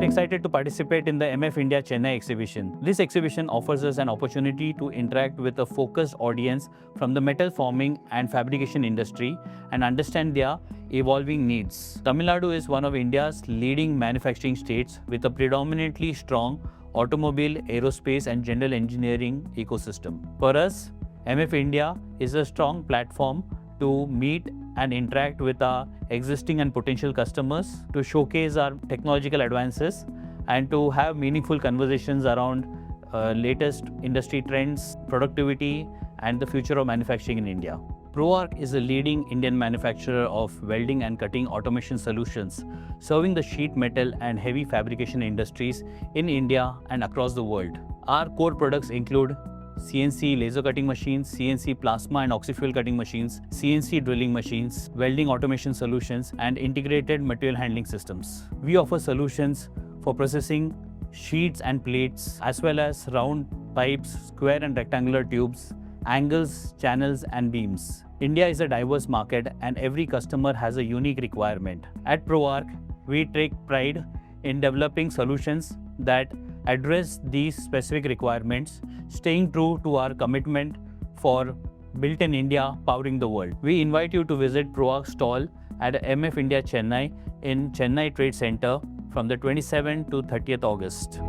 are excited to participate in the MF India Chennai exhibition. This exhibition offers us an opportunity to interact with a focused audience from the metal forming and fabrication industry and understand their evolving needs. Tamil Nadu is one of India's leading manufacturing states with a predominantly strong automobile, aerospace and general engineering ecosystem. For us, MF India is a strong platform to meet and interact with our existing and potential customers, to showcase our technological advances and to have meaningful conversations around latest industry trends, productivity and the future of manufacturing in India. ProArc is a leading Indian manufacturer of welding and cutting automation solutions, serving the sheet metal and heavy fabrication industries in India and across the world. Our core products include CNC laser cutting machines, CNC plasma and oxyfuel cutting machines, CNC drilling machines, welding automation solutions, and integrated material handling systems. We offer solutions for processing sheets and plates, as well as round pipes, square and rectangular tubes, angles, channels, and beams. India is a diverse market and every customer has a unique requirement. At ProArc, we take pride in developing solutions that address these specific requirements, staying true to our commitment for Built in India, powering the world. We invite you to visit ProArc's stall at MF India Chennai in Chennai Trade Center from the 27th to 30th August.